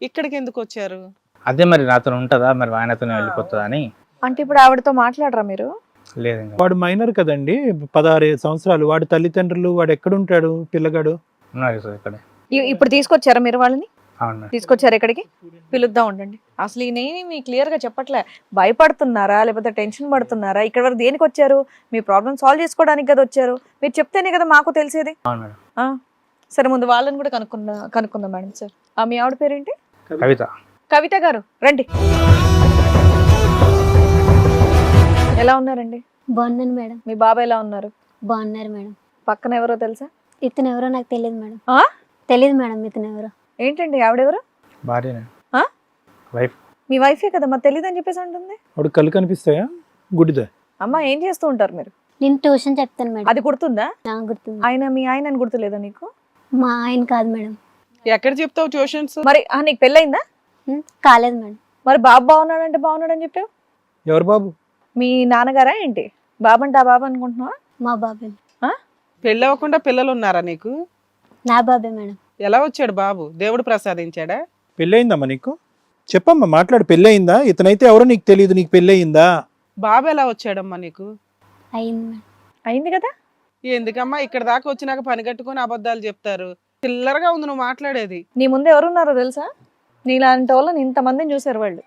ఇక్కడికి ఎందుకు వచ్చారు? అదే మరి నాతో ఉంటుందా, మరి ఆయనతోనే వెళ్ళిపోతుందా అని. అంటే ఇప్పుడు ఆవిడతో మాట్లాడరా మీరు? లేదు ఇంకా. వాడు మైనర్ కదండి, 16 సంవత్సరాలు. వాడి తల్లిదండ్రులు, వాడు ఎక్కడుంటాడు పిల్లగాడు? ఉన్నారు సార్ ఇక్కడే. ఇప్పుడు తీసుకొచ్చారా మీరు వాళ్ళని? అవును మేడం. తీసుకొచ్చారు ఇక్కడికి? పిలుద్దాం ఉండండి. అసలు ఈయనేమి మీ క్లియర్ గా చెప్పట్లే. భయపడుతున్నారా లేకపోతే టెన్షన్ పడుతున్నారా? ఇక్కడ వరకు దేనికి వచ్చారు? మీ ప్రాబ్లమ్ సాల్వ్ చేసుకోవడానికి కదా వచ్చారు. మీరు చెప్తేనే కదా మాకు తెలిసేది. అవును మేడం. సరే ముందు వాళ్ళని కూడా కనుక్కుందాం మేడం. సార్ మీ ఆవిడ పేరేంటి? కవిత. కవిత గారు రండి. ఎలా ఉన్నారండి? బాగున్నాను మేడం. మీ బాబాయ్ ఎలా ఉన్నారు? బాగున్నారు మేడం. పక్కన ఎవరో తెలుసా? ఇతను ఎవరో నాకు తెలియదు మేడం. ఆ? తెలియదు మేడం ఇతను ఎవరో. ఏంటండి ఆవిడెవరు? భార్యనే. ఆ? వైఫ్. మీ వైఫే కదా, మరి తెలియదని చెప్పేసి ఉంటుంది. వాడు కళ్ళు కనిపిస్తాయా? గుడిదా? అమ్మ ఏం చేస్తూ ఉంటారు మీరు? నేను ట్యూషన్ చెప్తాను మేడం. అది గుర్తుందా? నాకు గుర్తుంది. ఆయన మీ ఆయన అని గుర్తులేదా నీకు? మా ఆయన కాదు మేడం. ఎక్కడ చెప్తావు ట్యూషన్స్? మరి నీకు పెళ్ళయిందా? కాలేదు మేడం. మరి బాబు బాగున్నాడంటే బాగున్నాడని చెప్పావు. ఎవరు బాబు? మీ నాన్నగారా ఏంటి? బాబు అంటే ఆ బాబు అనుకుంటున్నావా? మా బాబే. పెళ్ళి అవ్వకుండా పిల్లలు ఉన్నారా నీకు? నా బాబే మేడం. ఎలా వచ్చాడు బాబు? దేవుడు ప్రసాదించాడా? పెళ్ళయిందమ్మా నీకు? చెప్పమ్మా, మాట్లాడు. పెళ్ళయిందా? ఇతనైతే ఎవరో నీకు తెలియదు, నీకు పెళ్ళయిందా? బాబు ఎలా వచ్చాడమ్మా నీకు? అయింది మేడం. అయింది కదా. ఎందుకమ్మా ఇక్కడ దాకా వచ్చినాక పని కట్టుకొని అబద్ధాలు చెప్తారు? చిల్లరగా ఉంది నువ్వు మాట్లాడేది. నీ ముందు ఎవరున్నారో తెలుసా? నీలాంటి వాళ్ళని ఇంతమందిని చూసారు వాళ్ళు.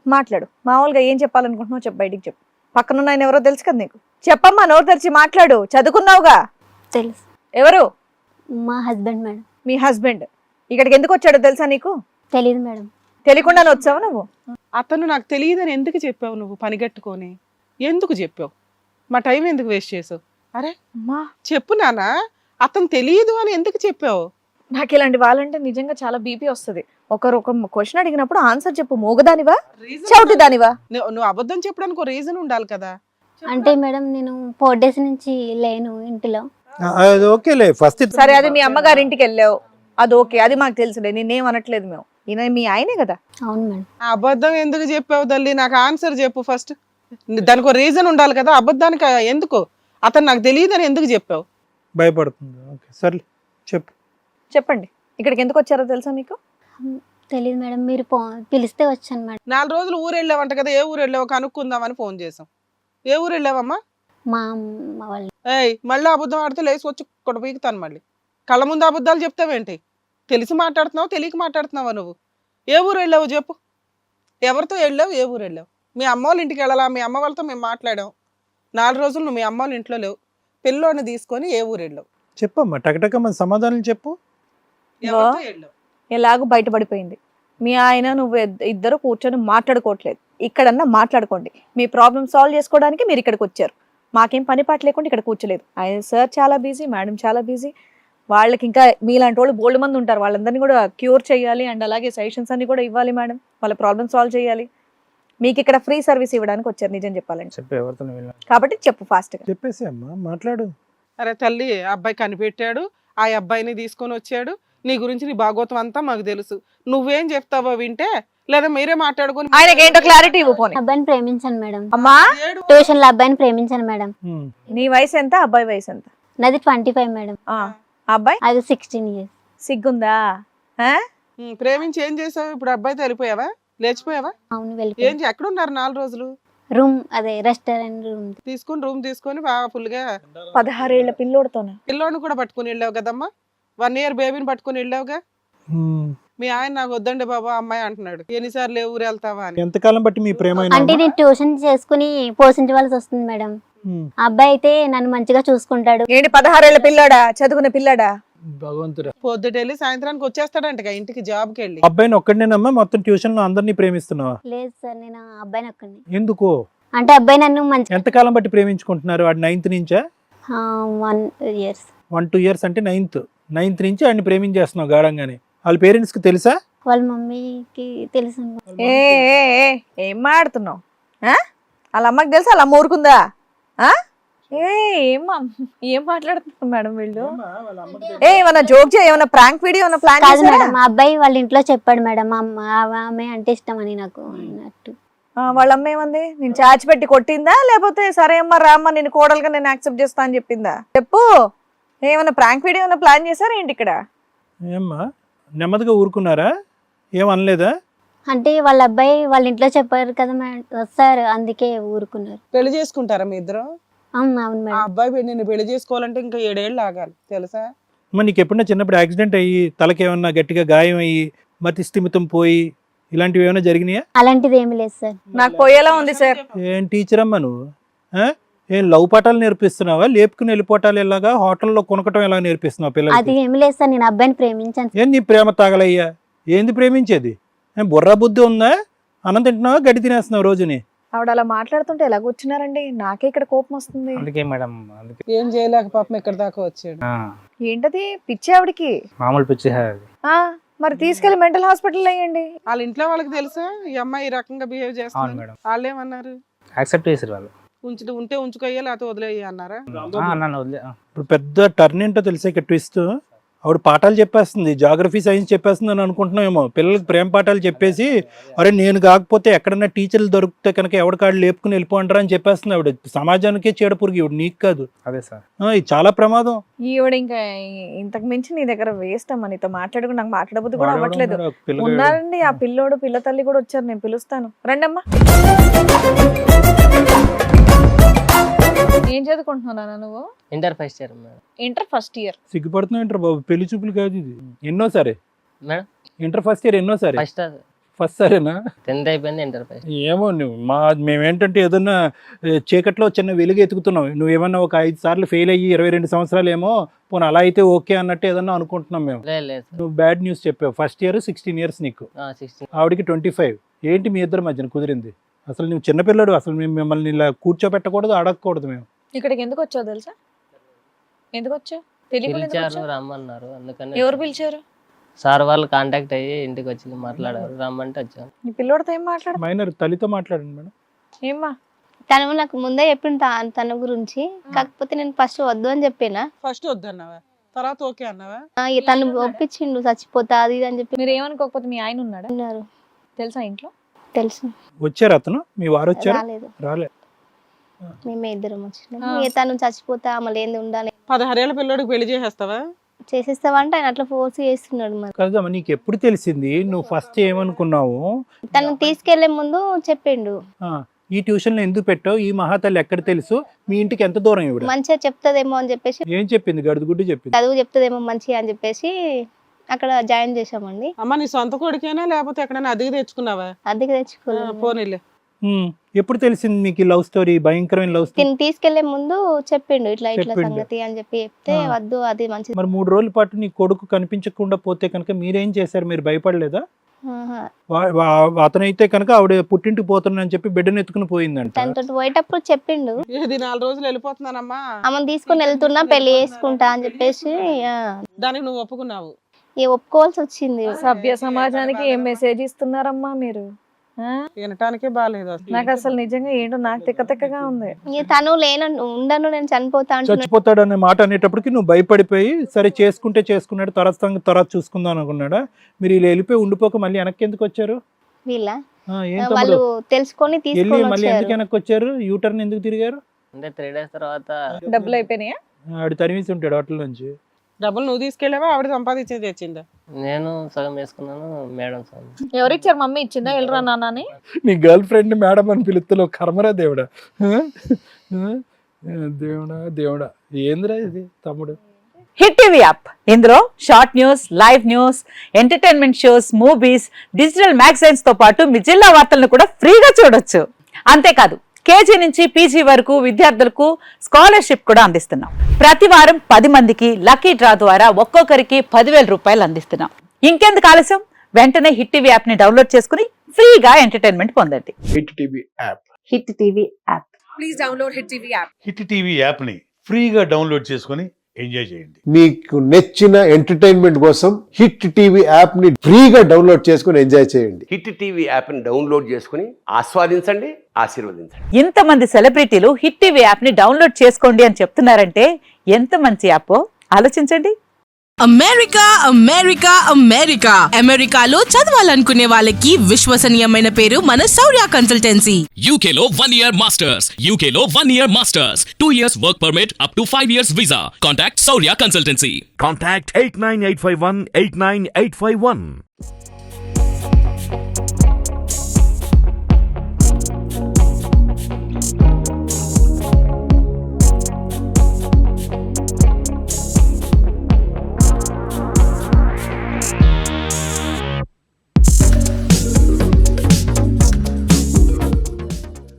మాట్లాడు. మామూలుగా ఏం చెప్పాలనుకుంటున్నావు చెప్పు, బయటికి చెప్పు. పక్కనున్న ఆయన ఎవరో తెలుసు కదా నీకు. చెప్పమ్మా, నోరు తెరిచి మాట్లాడు. చదువుకున్నావుగా. తెలుసు. ఎవరు? మా హస్బెండ్ మేడం. మీ హస్బెండ్. ఇక్కడికి ఎందుకు వచ్చాడో తెలుసా నీకు? తెలియదు మేడం. తెలియకుండానే వచ్చావు నువ్వు? అతను నాకు తెలియదని ఎందుకు చెప్పావు నువ్వు? పని కట్టుకొని ఎందుకు చెప్పావు? మా టైం ఎందుకు వేస్ట్ చేసావు? అరే అమ్మా, చెప్పు నాన్న, అతను తెలియదు అని ఎందుకు చెప్పావు? నాకు ఇలాంటి వాళ్ళంటే నిజంగా చాలా బీపీ వస్తుంది. ఒకరు ఒక క్వశ్చన్ అడిగినప్పుడు ఆన్సర్ చెప్పు. మూగదానివా చౌటి దానివా? నువ్వు అబద్ధం చెప్పడానికి ఒక రీజన్ ఉండాలి కదా. అంటే మేడం నేను 4 days నుంచి లేను ఇంటిలో. అది ఓకేలే. ఫస్ట్ సరే, అది మీ అమ్మగారి ఇంటికి వెళ్ళావు, అది ఓకే, అది మాకు తెలుసులే, నేనేం అనట్లేదు. మేము ఈయన మీ ఆయనే కదా. అవును మేడం. ఆ అబద్ధం ఎందుకు చెప్పావు తల్లి? నాకు ఆన్సర్ చెప్పు ఫస్ట్. దానికి ఒక రీజన్ ఉండాలి కదా. అబద్ధానికి ఎందుకు? అతను నాకు తెలియదని ఎందుకు చెప్పావు? భయపడుతుంది. ఓకే సర్లే, చెప్పు. చెప్పండి. ఇక్కడికి ఎందుకు వచ్చారో తెలుసా మీకు? తెలియదు మేడం. మీరు పిలిస్తే వచ్చాను మేడం. 4 రోజులు ఊరు వెళ్ళావంట కదా. ఏ ఊరు వెళ్ళావు కనుక్కుందామని ఫోన్ చేసాం. ఏ ఊరు వెళ్ళావమ్మా? మా అమ్మ వాళ్ళు. ఏయ్, మళ్ళీ అబద్ధం ఆడితే లేచి వచ్చి కొడ పీకుతాను. మళ్ళీ కళ్ళ ముందు అబద్ధాలు చెప్తావేంటి? తెలిసి మాట్లాడుతున్నావు, తెలియక మాట్లాడుతున్నావా నువ్వు? ఏ ఊరు వెళ్ళావు చెప్పు. ఎవరితో వెళ్ళావు? ఏ ఊరు వెళ్ళావు? మీ అమ్మ వాళ్ళ ఇంటికి వెళ్ళాలా? మీ అమ్మ వాళ్ళతో మేము మాట్లాడాం. 4 రోజులు నువ్వు మీ అమ్మ వాళ్ళ ఇంట్లో లేవు. పిల్లోని తీసుకొని ఏ ఊరు వెళ్ళావు? చెప్పమ్మా, టకటకమ్మా సమాధానం చెప్పు. ఎవరితో వెళ్ళావు? ఎలాగో బయటపడిపోయింది. మీ ఆయన నువ్వు ఇద్దరు కూర్చొని మాట్లాడుకోవట్లేదు. ఇక్కడన్నా మాట్లాడుకోండి. మీ ప్రాబ్లమ్ సాల్వ్ చేసుకోవడానికి మీరు ఇక్కడికి వచ్చారు. మాకేం పని పాట లేకుండా ఇక్కడ కూర్చోలేదు. ఆయన సార్ చాలా బిజీ, మేడం చాలా బిజీ. వాళ్ళకి ఇంకా మీలాంటి వాళ్ళు బోల్డ్ మంది ఉంటారు. వాళ్ళందరినీ కూడా క్యూర్ చేయాలి అండ్ అలాగే సజెషన్స్ అన్ని కూడా ఇవ్వాలి మేడం. వాళ్ళ ప్రాబ్లమ్ సాల్వ్ చేయాలి. మీకు ఇక్కడ ఫ్రీ సర్వీస్ ఇవ్వడానికి వచ్చారు నిజం చెప్పాలంటే. చెప్పు ఎవరితో వెళ్ళాను. కాబట్టి చెప్పు ఫాస్ట్గా. చెప్పేసి అమ్మా, మాట్లాడు. అరే తల్లి, అబ్బాయి కనిపెట్టాడు, ఆ అబ్బాయిని తీసుకొని వచ్చాడు. నీ గురించి నీ భాగవతం అంతా మాకు తెలుసు. నువ్వేం చెప్తావో వింటే, లేదా మీరే మాట్లాడుకొని. ఆయనకి ఏంటో క్లారిటీ ఇవ్వపోని. అబ్బాయిని ప్రేమించాను మేడం. అమ్మా, ట్యూషన్ లో అబ్బాయిని ప్రేమించాను మేడం. నీ వయసు ఎంత? అబ్బాయి వయసు ఎంత? నాది 25 మేడం. అబ్బాయి అది 16 years. సిగ్గుందా? ప్రేమించి ఏం చేసావు? ఇప్పుడు అబ్బాయితో వెళ్ళిపోయావా? లేచిపోయావా? అవును వెళ్ళిపోయాను. ఏం ఎక్కడున్నారు 4 రోజులు? రూమ్ అదే రెస్టారెంట్ రూమ్ తీసుకుని రూమ్ తీసుకొని బాగా ఫుల్గా 16 ఏళ్ల పిల్లోడుతోనే. పిల్లోని కూడా పట్టుకుని వెళ్ళావు కదమ్మా. 1 year బేబీని పట్టుకుని వెళ్ళావుగా. మీ ఆయన నాకు వద్దండి బాబా అమ్మాయి అంటున్నాడు. ఎన్నిసార్లు ఏ ఊరు వెళ్తావా అని. ఎంతకాలం బట్టి మీ ప్రేమ? అంటే నేను ట్యూషన్ చేసుకుని పోషించవలసి వస్తుంది మేడం. ఆ అబ్బాయి అయితే నన్ను మంచిగా చూసుకుంటాడు. ఏంటి 16 ఏళ్ల పిల్లాడా? చదువుకునే పిల్లాడా? భగవంతుడా. పొద్దుట వెళ్ళి సాయంత్రానికి వచ్చేస్తాడంట ఇంటికి జాబ్కి వెళ్ళి. అబ్బాయిని ఒక్కడనేనమ్మా మొత్తం ట్యూషన్ లో అందరినీ ప్రేమిస్తున్నావా? లేదు సార్, నేను ఆ అబ్బాయిని ఒక్కడిని. ఎందుకు? అంటే అబ్బాయి నన్ను మంచి ఎంతకాలం బట్టి ప్రేమించుకుంటున్నారు? వాడు 9th నుంచా? 1 year. 1-2 years అంటే 9th నుంచి వాడిని ప్రేమించేస్తున్నావు గాఢంగానే. వాళ్ళ పేరెంట్స్ కి తెలుసా? వాళ్ళ మమ్మీకి తెలుసు. ఏ ఏం మాడుతున్నావు? వాళ్ళ అమ్మకి తెలుసా? వాళ్ళ అమ్మ ఊరుకుందా? ఏం మాట్లాడుతున్నారు మేడం వీళ్ళు? ఏమన్నా జోక్ చేయ, ఏమన్నా ప్రాంక్ వీడియో ఏమన్నా ప్లాన్ కాదు చేశారా? మేడం, మా అబ్బాయి వాళ్ళ ఇంట్లో చెప్పాడు మేడం. ఆమె అంటే ఇష్టం అని నాకు అన్నట్టు. వాళ్ళ అమ్మ ఏమంది? నేను చాచి పెట్టి కొట్టిందా, లేకపోతే సరే అమ్మ రామ్మ నేను కోడలుగా నేను యాక్సెప్ట్ చేస్తా అని చెప్పిందా? చెప్పు. ఏమన్నా ప్రాంక్ వీడియో ఏమన్నా ప్లాన్ చేశారా ఏంటి ఇక్కడ? ఏమ్మా నెమ్మదిగా ఊరుకున్నారా? ఏమనలేదా? అంటే వాళ్ళ అబ్బాయి వాళ్ళ ఇంట్లో చెప్పారు కదా మేడం సార్, అందుకే ఊరుకున్నారు. పెళ్లి చేసుకుంటారా మీ ఇద్దరు? అవును ఆ మేడం. అబ్బాయి నిన్ను పెళ్లి చేసుకోవాలంటే ఇంకా 7 ఏళ్ళు ఆగాలి తెలుసా? మరి నీకు ఎప్పుడైనా చిన్నప్పుడు యాక్సిడెంట్ అయ్యి తలకేమన్నా గట్టిగా గాయం అయ్యి మతి స్థిమితం పోయి ఇలాంటివి ఏమైనా జరిగినాయా? అలాంటిది ఏమి లేదు సార్. నాకు పోయేలా ఉంది సార్. ఏం టీచర్ అమ్మా నువ్వు? ఏం లవ్ పాఠాలు నేర్పిస్తున్నావా? లేపుకుని వెళ్ళిపోవటాలు ఎలాగా? హోటల్లో కొనకటం ఎలా నేర్పిస్తున్నావు అది పిల్లలకి? ఏమి లేదు సార్, నేను అబ్బాయిని ప్రేమించాను. ఏం నీ ప్రేమ తాగలయ్యా? ఏంది ప్రేమించేది? ఏం బుర్రా బుద్ధి ఉందా? అన్నం తింటున్నావా, గడ్డి తినేస్తున్నావు రోజుని? ఆవిడ అలా మాట్లాడుతుంటే ఎలా కూర్చున్నారండి? నాకే ఇక్కడ కోపం వస్తుంది. అందుకే మేడం, అందుకే ఏం చేయలేక పాపం ఇక్కడ దాకా వచ్చాడు. ఏంటది పిచ్చి ఆవిడకి? మామూలు పిచ్చి అది. ఆ, మరి తీసుకెళ్లి మెంటల్ హాస్పిటల్ అయ్యండి. వాళ్ళ ఇంట్లో వాళ్ళకి తెలుసా ఈ అమ్మాయి ఈ రకంగా బిహేవ్ అవును చేస్తుంది? మేడం, వాళ్ళు ఏమన్నారు? యాక్సెప్ట్ చేసారు వాళ్ళు. ఉంటే ఉంచుకోయ్యా లేకపోతే వదిలేయ్యా అన్నారా? నన్ను వదిలే. ఇప్పుడు పెద్ద టర్న్ ఏంటో తెలిసే ఇక్కడ ట్విస్ట్. ఆవిడ పాఠాలు చెప్పేస్తుంది, జాగ్రఫీ సైన్స్ చెప్పేస్తుంది అని అనుకుంటున్నామేమో. పిల్లలకి ప్రేమ పాఠాలు చెప్పేసి అరే నేను కాకపోతే ఎక్కడన్నా టీచర్లు దొరికితే కనుక ఎవరికాళ్ళు లేపుకుని వెళ్ళిపోంటారా అని చెప్పేస్తుంది ఆవిడ. సమాజానికే చీడపురుగు ఇవిడ, నీకు కాదు. అదే సార్, ఇది చాలా ప్రమాదం. ఈవిడ ఇంకా ఇంతకు మించి నీ దగ్గర వేస్ట్ అమ్మా. నీతో మాట్లాడుకుని నాకు మాట్లాడబుద్ధి కూడా అవ్వట్లేదు. ఉన్నారండి ఆ పిల్లోడు పిల్ల తల్లి కూడా వచ్చారు, నేను పిలుస్తాను రండమ్మా. ఏం చదువుకుంటున్నానా నువ్వు? Inter first year madam. Inter first year. సిగ్గుపడుతున్నావు ఇంటర్ బాబు, పెళ్లి చూపులు కాదు ఇది. ఎన్నోసారి మేడం ఇంటర్ ఫస్ట్ ఇయర్? ఎన్నోసారి? ఫస్ట్ సారేనా? 10th అయిపోయింది, ఇంటర్ ఫస్ట్. ఏమో నువ్వు మేమేంటంటే ఏదన్నా చీకట్లో చిన్న వెలుగు ఎతుకుతున్నావు. నువ్వేమన్నా ఒక 5 సార్లు ఫెయిల్ అయ్యి 22 సంవత్సరాలు ఏమో పోనీ అలా అయితే ఓకే అన్నట్టు ఏదన్నా అనుకుంటున్నాం మేము. లేదు నువ్వు బ్యాడ్ న్యూస్ చెప్పావు. ఫస్ట్ ఇయర్ 16 ఇయర్స్ నీకు, 16. ఆవిడకి 25. ఏంటి మీ ఇద్దరు మధ్యన కుదిరింది? అసలు నువ్వు చిన్నపిల్లడు, అసలు మేము మిమ్మల్ని ఇలా కూర్చోబెట్టకూడదు, అడగకూడదు మేము. ఇక్కడికి ఎందుకు వచ్చావు తెలుసా? ఎందుకు వచ్చావు? పిలిచారు రమ్మన్నారు, అందుకని. ఎవరు పిలిచారు? సార్ వాళ్ళు కాంటాక్ట్ అయ్యి ఇంటికి వచ్చి మాట్లాడారు, రమ్మంటే వచ్చాను. నీ పిల్లోడితో ఏం మాట్లాడు? మైనర్ తల్లితో మాట్లాడండి మేడం. ఏమ్మా? తను నాకు ముందే చెప్పింది తన గురించి, కాకపోతే నేను ఫస్ట్ వద్దు అని చెప్పినా. ఫస్ట్ వద్దన్నావా, తర్వాత ఓకే అన్నావా? తను ఒప్పించిండు చచ్చిపోతా అది ఇది అని చెప్పి. మీరు ఏమనుకోకపోతే మీ ఆయన ఉన్నాడా? ఉన్నారు. తెలుసా ఇంట్లో? తెలుసు. వచ్చారు అతను, మీ వారు వచ్చారు? రాలేదు, రాలే. మేమే ఇద్దరం వచ్చినాం. తను చచ్చిపోతా మళ్ళీ ఏంది ఉండాలి. 16 ఏళ్ల పిల్లోడికి పెళ్లి చేసేస్తావా? చేసేస్తావంటే ఆయన అట్లా ఫోర్స్ చేస్తున్నాడు. మరి కదమ్మా, నీకు ఎప్పుడు తెలిసింది? నువ్వు ఫస్ట్ ఏమనుకున్నావు? తను తీసుకెళ్లే ముందు చెప్పిండు. ఈ ట్యూషన్ లో ఎందుకు పెట్టావు? ఈ మహాతల్లి ఎక్కడ తెలుసు? మీ ఇంటికి ఎంత దూరం ఇవిడ? మంచిగా చెప్తాదేమో అని చెప్పేసి. ఏం చెప్పింది? గడుగుడ్డు చెప్పింది. చదువు చెప్తాదేమో మంచిగా అని చెప్పేసి అక్కడ జాయిన్ చేసామండి. అమ్మ నీ సొంత కొడుకేనా లేకపోతే ఎక్కడైనా అద్దెకి తెచ్చుకున్నావా? అద్దెకి తెచ్చుకోలేదు. పోనీలే. ఎప్పుడు తెలిసింది మీకు లవ్ స్టోరీ, భయంకరమైన లవ్ స్టోరీ? తిని తీసుకెళ్లే ముందు చెప్పిండు ఇట్లా ఇట్లా చెప్పిండు. సంగతి అని చెప్పి చెప్తే వద్దు అది మంచిది. మరి 3 రోజుల పాటు నీ కొడుకు కనిపించకుండా పోతే కనుక మీరేం చేశారు? మీరు భయపడలేదా? ఆహా. అతనైతే కనుక ఆవిడ పుట్టింటికి పోతున్నానని చెప్పి బిడ్డను ఎత్తుకుని పోయిందంట. తనతో పోయేటప్పుడు చెప్పిండు ఇది 4 రోజులు వెళ్ళిపోతున్నానమ్మా, ఆమెను తీసుకొని వెళ్తున్నా పెళ్లి చేసుకుంటా అని చెప్పేసి. దానికి నువ్వు ఒప్పుకున్నావు? ఒప్పుకోవాల్సి వచ్చింది. సభ్య సమాజానికి ఏం మెసేజ్ ఇస్తున్నారమ్మా మీరు? వినటానికే బాగాలేదు. నాకు అసలు నిజంగా ఏంటో నాకు తిక్కగా ఉంది. తను ఉండను నేను చనిపోతా అంటున్నాడు. చచ్చిపోతాడు అనే మాట అనేటప్పటికి నువ్వు భయపడిపోయి సరే చేసుకుంటే చేసుకున్నాడు, తర్వాత చూసుకుందాం అనుకున్నాడా? మీరు ఇలా వెళ్ళిపోయి ఉండిపోక మళ్ళీ వెనక్కి ఎందుకు వచ్చారు? వీళ్ళ ఏం వాళ్ళు తమ్ముడు తెలుసుకొని వెళ్ళి తీసుకొని మళ్ళీ ఎందుకు వచ్చారు. వెనక్కి వచ్చారు? యూటర్న్ ఎందుకు తిరిగారు? అంటే 3 days తర్వాత డబ్బులు అయిపోయినాయా? ఆవిడ తరిమేసి ఉంటాడు హోటల్ నుంచి. డబ్బులు నువ్వు తీసుకెళ్ళావా ఆవిడ సంపాదించేది తెచ్చిందా? నేను సగం వేసుకున్నాను, మేడం సగం. ఎవరిచ్చారు? మమ్మీ ఇచ్చిందా? వెళ్ళరా నాన్నని. నీ గర్ల్ ఫ్రెండ్ మేడం అని పిలుస్తాలో కర్మరా దేవుడా. దేవుడా ఏందిరా ఇది తమ్ముడు? హిట్ టీవీ యాప్, ఇందులో short news, live news, entertainment shows, movies, digital magazines తో పాటు మీ జిల్లా వార్తలను కూడా ఫ్రీగా చూడొచ్చు. అంతేకాదు కేజీ నుంచి పీజీ వరకు విద్యార్థులకు స్కాలర్షిప్ కూడా అందిస్తున్నాం. ప్రతి వారం 10 మందికి లక్కీ డ్రా ద్వారా ఒక్కొక్కరికి 10,000 రూపాయలు అందిస్తున్నాం. ఇంకెందుకు ఆలస్యం? వెంటనే హిట్ టీవీ యాప్ ని డౌన్లోడ్ చేసుకుని ఫ్రీగా ఎంటర్టైన్మెంట్ పొందండి. Hit TV app. Hit TV app. Please download hit TV app. Hit TV యాప్ని ఫ్రీగా డౌన్లోడ్ చేసుకొని ఎంజాయ్ చేయండి. మీకు నచ్చిన ఎంటర్టైన్మెంట్ కోసం హిట్ టీవీ యాప్ ని ఫ్రీగా డౌన్లోడ్ చేసుకుని ఎంజాయ్ చేయండి. హిట్ టీవీ యాప్ ని డౌన్లోడ్ చేసుకుని ఆస్వాదించండి, ఆశీర్వదించండి. ఇంతమంది సెలబ్రిటీలు హిట్ టీవీ యాప్ ని డౌన్లోడ్ చేసుకోండి అని చెప్తున్నారంటే ఎంత మంచి యాప్ ఆలోచించండి. అమెరికా అమెరికా అమెరికా అమెరికాలో చదవాలనుకునే వాళ్ళకి విశ్వసనీయమైన పేరు మన శౌర్య కన్సల్టెన్సీ. UK లో 1 year masters, UK లో 1 year masters, 2 years work permit up to 5 years visa. Contact Saurya Consultancy. Contact 89851 89851.